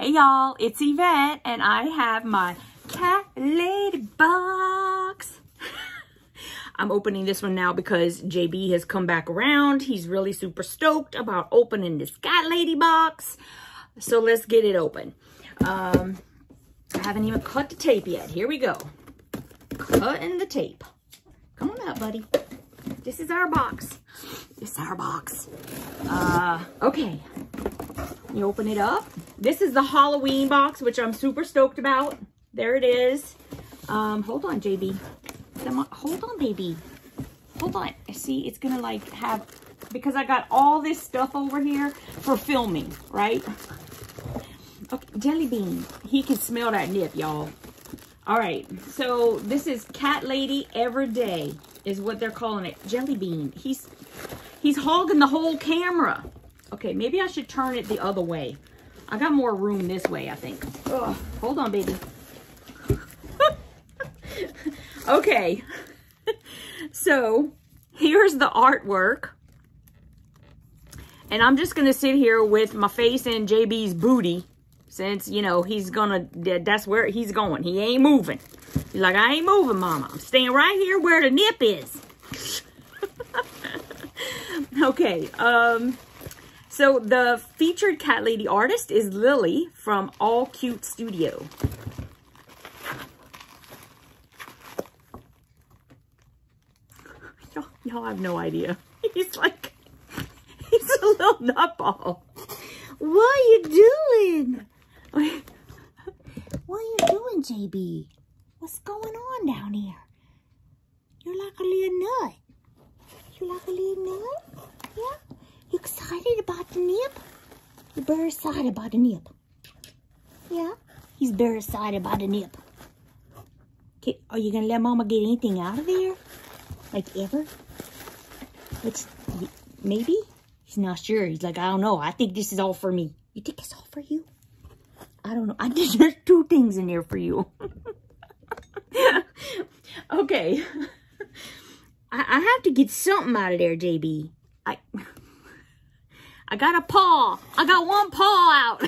Hey y'all, it's Yvette and I have my CatLadyBox. I'm opening this one now because JB has come back around. He's really super stoked about opening this CatLadyBox. So let's get it open. I haven't even cut the tape yet. Here we go. Cutting the tape. Come on out, buddy. This is our box. This is our box. Okay. You open it up. This is the Halloween box, which I'm super stoked about. There it is. Hold on, JB. Hold on, baby. Hold on. See, it's gonna like have, because I got all this stuff over here for filming, right? Okay, Jelly Bean. He can smell that nip, y'all. All right, so this is Cat Lady Everyday is what they're calling it. Jelly Bean. He's hogging the whole camera. Okay, maybe I should turn it the other way. I got more room this way, I think. Ugh, hold on, baby. Okay. So, here's the artwork. And I'm just going to sit here with my face in JB's booty. Since, you know, he's going to, that's where he's going. He ain't moving. He's like, I ain't moving, mama. I'm staying right here where the nip is. Okay, so the featured cat lady artist is Lily from All Cute Studio. Y'all have no idea. He's like, he's a little nutball. What are you doing? What are you doing, JB? What's going on down here? You're like a little nut. You like a little nut? Yeah? You excited about the nip? You're very excited about the nip. Yeah? He's very excited about the nip. Okay, are you gonna let Mama get anything out of there? Like ever? It's maybe? He's not sure. He's like, I don't know. I think this is all for me. You think it's all for you? I don't know. I think there's two things in there for you. Okay. I have to get something out of there, JB. I got a paw. I got one paw out.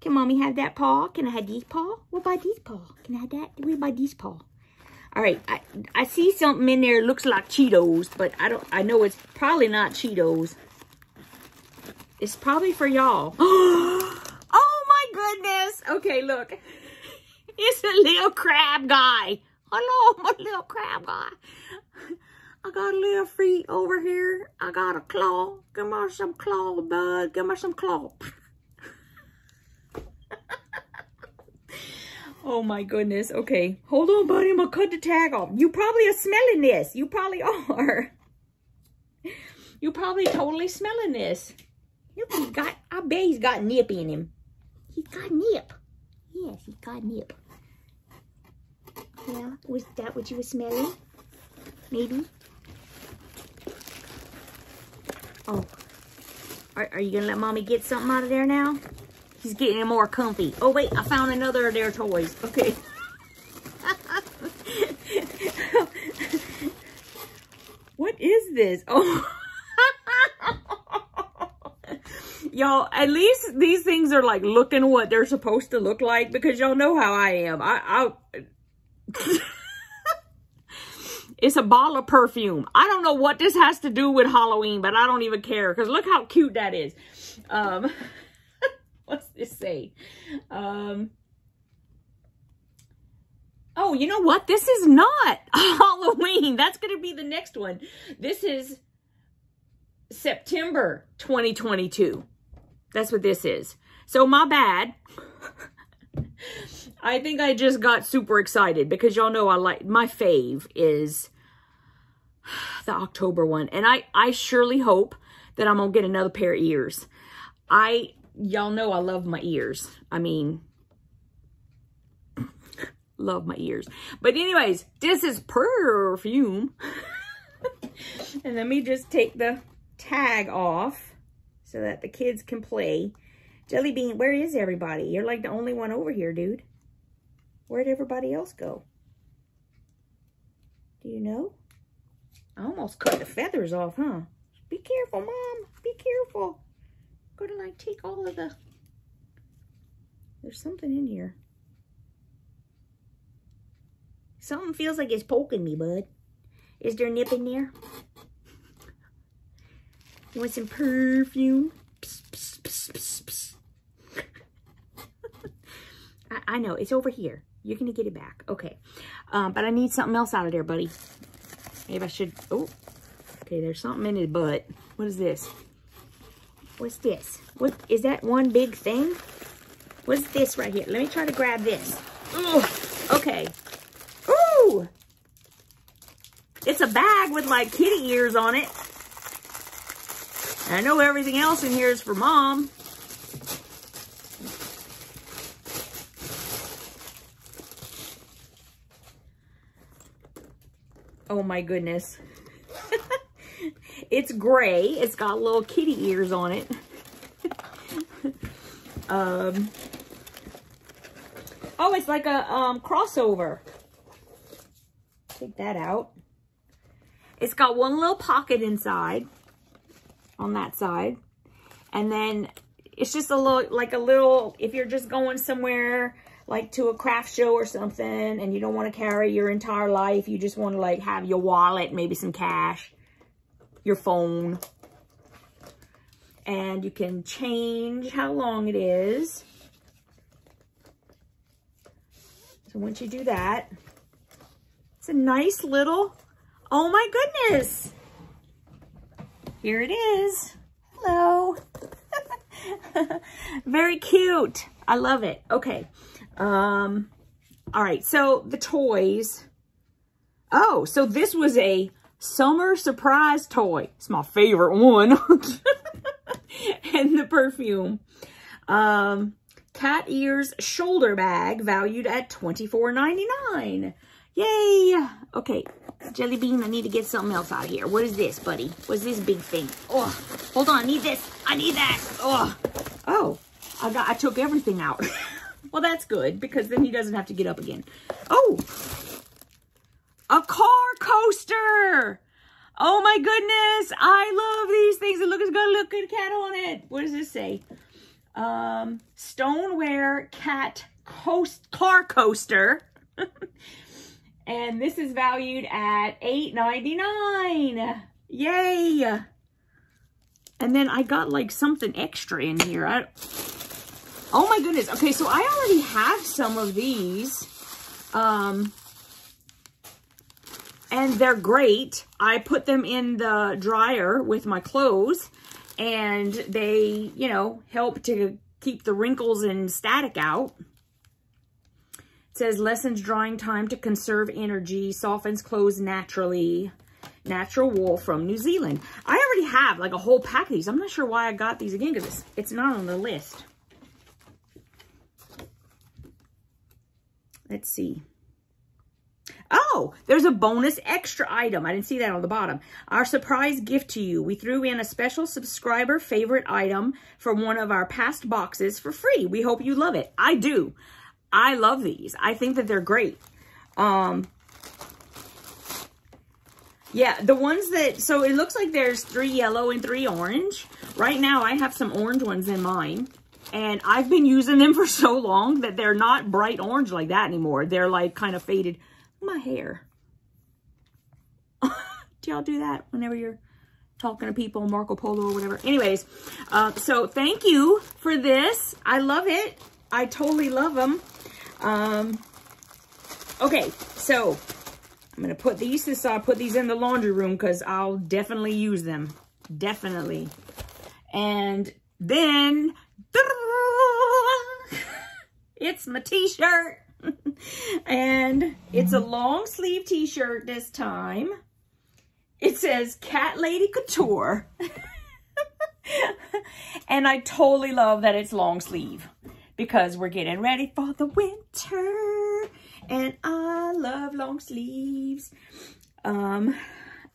Can Mommy have that paw? Can I have these paw? What about these paw? Can I have that? What about these paw? All right. I see something in there. Looks like Cheetos, but I know it's probably not Cheetos. It's probably for y'all. Oh my goodness. Okay, look. It's a little crab guy. Hello, my little crab guy. I got a little feet over here. I got a claw. Give me some claw, bud. Give me some claw. Oh my goodness. Okay. Hold on, buddy. I'm going to cut the tag off. You probably are smelling this. You probably are. You probably totally smelling this. Look, he's got, I bet he's got nip in him. He's got nip. Yes, he's got nip. Yeah, was that what you were smelling? Maybe? Oh. Are you going to let Mommy get something out of there now? He's getting more comfy. Oh, wait. I found another of their toys. Okay. What is this? Oh. Y'all, at least these things are like looking what they're supposed to look like, because y'all know how I am. It's a bottle of perfume. I don't know what this has to do with Halloween, but I don't even care, because look how cute that is. What's this say? Oh, you know what? This is not Halloween. That's going to be the next one. This is September 2022. That's what this is. So my bad. I think I just got super excited because y'all know I like, my fave is the October one. And I surely hope that I'm going to get another pair of ears. Y'all know I love my ears. I mean, love my ears. But anyways, this is Perfume. And let me just take the tag off so that the kids can play. Jelly Bean, where is everybody? You're like the only one over here, dude. Where'd everybody else go? Do you know? I almost cut the feathers off, huh? Be careful, Mom. Be careful. I'm gonna like take all of the There's something in here. Something feels like it's poking me, bud. Is there a nip in there? You want some perfume? Psst, psst, psst, psst, psst. I know, it's over here. You're gonna get it back. Okay. But I need something else out of there, buddy. Maybe I should, oh. Okay, there's something in his butt. What is this? What's this? What, is that one big thing? What's this right here? Let me try to grab this. Ugh, okay. Ooh! It's a bag with like kitty ears on it. And I know everything else in here is for Mom. Oh my goodness. It's gray. It's got little kitty ears on it. Oh, it's like a crossover. Take that out. It's got one little pocket inside on that side. And then it's just a little, like a little, if you're just going somewhere like to a craft show or something and you don't want to carry your entire life, you just want to like have your wallet, maybe some cash, your phone. And you can change how long it is. So once you do that, it's a nice little, oh my goodness. Here it is. Hello. Very cute. I love it. Okay. All right. So the toys. Oh, so this was a summer surprise toy. It's my favorite one. And the perfume. Cat ears shoulder bag valued at $24.99. Yay. Okay. Jelly Bean, I need to get something else out of here. What is this, buddy? What's this big thing? Oh, hold on. I need this. I need that. Oh, I took everything out. Well, that's good because then he doesn't have to get up again. Oh, a car coaster. Oh my goodness. I love these things. It looks got a little good cat on it. What does this say? Stoneware cat car coaster. And this is valued at $8.99. Yay. And then I got like something extra in here. Oh my goodness. Okay, so I already have some of these. And they're great. I put them in the dryer with my clothes. And they, you know, help to keep the wrinkles and static out. It says, lessens drying time to conserve energy, softens clothes naturally. Natural wool from New Zealand. I already have like a whole pack of these. I'm not sure why I got these again because it's not on the list. Let's see. Oh, there's a bonus extra item. I didn't see that on the bottom. Our surprise gift to you. We threw in a special subscriber favorite item from one of our past boxes for free. We hope you love it. I do. I love these. I think that they're great. Yeah, the ones that, so it looks like there's 3 yellow and 3 orange. Right now, I have some orange ones in mine. And I've been using them for so long that they're not bright orange like that anymore. They're like kind of faded. My hair. Do y'all do that whenever you're talking to people, Marco Polo or whatever? Anyways, so thank you for this. I love it. I totally love them. Okay, so I'm going to put these to the side, put these in the laundry room because I'll definitely use them. Definitely. And then, it's my t-shirt. And it's a long sleeve t-shirt this time. It says Cat Lady Couture. And I totally love that it's long sleeve because we're getting ready for the winter. And I love long sleeves. And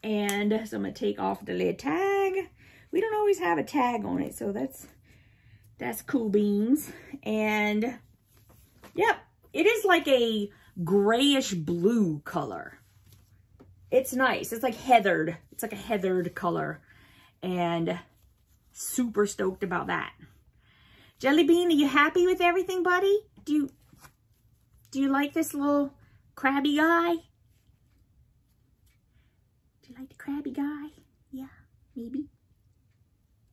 so I'm going to take off the lid tag. We don't always have a tag on it, so that's cool beans. And yep, it is like a grayish blue color. It's nice. It's like heathered. It's like a heathered color. And super stoked about that. Jelly Bean, are you happy with everything, buddy? Do you like this little crabby guy? Do you like the crabby guy? Yeah, maybe.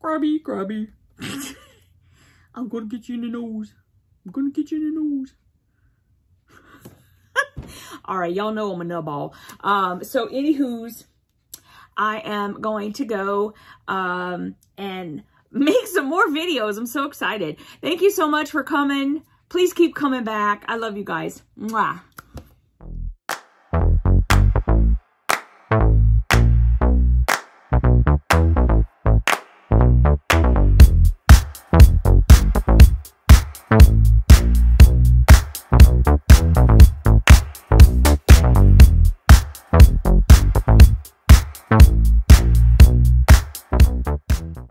Crabby, crabby. I'm gonna get you in the nose. I'm gonna get you in the nose. All right, y'all know I'm a nutball. So anywho's, I am going to go and make some more videos. I'm so excited. Thank you so much for coming. Please keep coming back. I love you guys. Mwah.